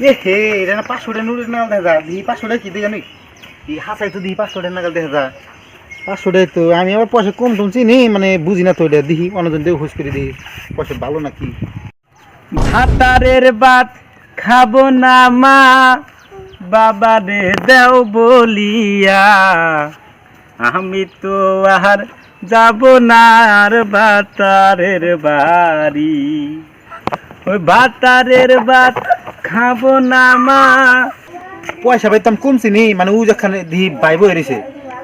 এ হে এটা না 500 টাকা নোটের নাগাল দেখা যায়। দিই 500 টাকা কি দিয়ে জানি এই হাসাই তো দিই 500 টাকা নাগাল দেখা যায়। 500 টাকা তো আমি আবার পয়সা কম টম চিনি মানে বুঝি না তো এটা দিই অন্যজন দিয়ে হুশ করে দিই পয়সা ভালো নাকি। ভাতারের ভাত খাবো না মা বাবারে দেও বলিয়া আমি তো আর যাব না আর ভাতারের বাড়ি ওই ভাতারের ভাত খাবো না মা। পয়সা পাইতাম কম চিনি মানে ও যেখানে দিই বাইব এরিছে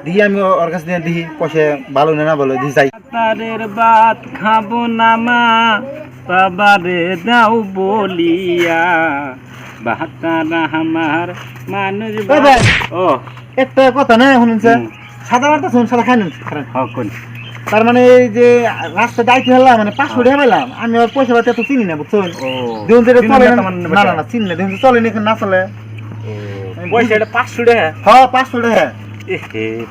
দিই আমি ওর কাছে দিয়ে দিই পয়সা ভালো না ভালো দিই যাই। ভাতারের ভাত খাবো না মা বাবারে দাও বলিয়া ভাতারা আমার মানুষ ও একটা কথা না শুনুনছে সাদা মারটা শুনুন সাদা খাই নুন কোন তার মানে এই যে রাস্তা দায়িত্ব হলাম মানে 500 টাকা পেলাম আমি আর পয়সা পাতে তো চিনি না বুঝছো দেখুন যেটা চলে না না না চিনি না দেখুন চলে না না চলে পয়সাটা 500 টাকা হ্যাঁ 500 টাকা এ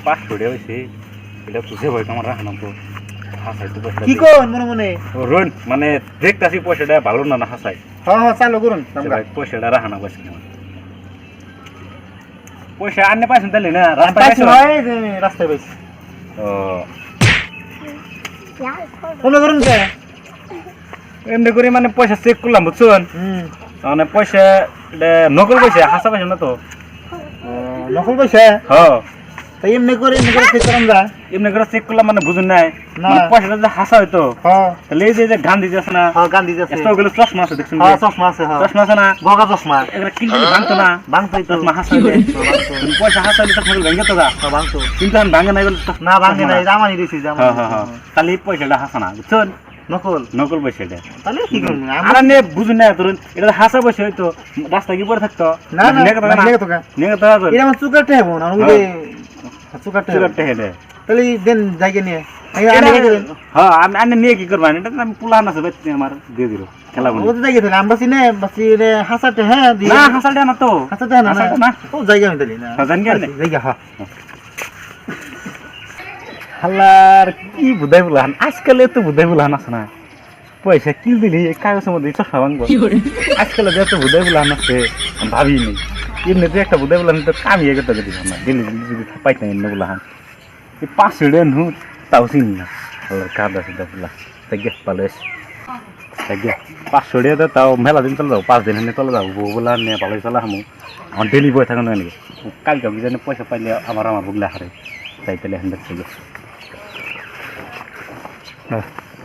500 টাকা হইছে এটা বুঝে ভাই তোমার রাখলাম তো হাসাই তো পয়সা কি কোন মনে মনে রোন মানে দেখতাছি পয়সাটা ভালো না না হাসাই হ্যাঁ হ্যাঁ চালু করুন আমরা পয়সাটা রাখানা পয়সা পয়সা আনতে পাইছেন তাহলে না রাস্তায় হয় যে রাস্তায় পাইছি ও মনে করুন কে এমনি করে মানে পয়সা চেক করলাম বুঝছেন মানে পয়সা নকল পয়সা হাসা পয়সা না তো নকল পয়সা হ্যাঁ তাই এমনি করে চেক করাম যা এমনি করে চেক করলাম মানে বুঝুন নাই না। মানে পয়সাটা যে হাসা হইতো হ্যাঁ তাহলে এই যে গান্ধী আছে না হ্যাঁ গান্ধী আছে ওগুলো চশমা আছে দেখছেন হ্যাঁ চশমা আছে হ্যাঁ চশমা আছে না বগা চশমা এগুলো কিন্তু ভাঙতো না ভাঙতোই তো চশমা হাসা পয়সা হাসা হইলে চশমা ভেঙে তো যা ভাঙতো কিন্তু আমি ভাঙে নাই বলে না ভাঙে নাই জামানি দিছি হ্যাঁ জামানি হ্যাঁ হ্যাঁ তাহলে এই পয়সাটা হাসা না বুঝছেন নকল নকল পয়সাটা তাহলে কি করব আর নে বুঝুন না ধরুন এটা হাসা পয়সা হইতো রাস্তা কি পড়ে থাকতো না না লেগে তো নেগে তো এটা আমার চুকারটা হবো না ওই চুকারটা চুকারটা হেডে তাহলে দেন জায়গা নিয়ে হ্যাঁ আমি আনে নিয়ে কি করবা এটা আমি পুলান আছে বেচতে আমার দিয়ে দিল খেলা ও তো জায়গা তাহলে আমরা চিনে বাসি রে হাসাতে হ্যাঁ দি না হাসালটা না তো হাসাতে না না ও জায়গা আমি তাহলে না জান গেলে জায়গা হ্যাঁ হালার কি বুধাই বুলান আজকাল তো বুধাই বুলান আছে না পয়সা কিল দিলি কাগজের মধ্যে চশমা ভাঙবো আজকাল যে এত বুধাই বুলান আছে ভাবি নেই এমনিতে একটা বুধাই বুলান তো কামিয়ে গেতে গেছি না দিল্লি যদি পাইতাম এমনি বুলাহান 500 টাকা নুট তাও চিনি না আল্লাহর কাদা সিদ্ধা বুলা তাই গে পালেস তাই গে 500 টাকা তাও মেলা দিন চলে যাবো 5 দিন হেনে চলে যাবো বউ বলা নিয়ে ভালোই চলা হামু আমার ডেলি বই থাকা নাকি কালকে জানি পয়সা পাইলে আমার বুগলা হারে তাই তাহলে হেন দেখতে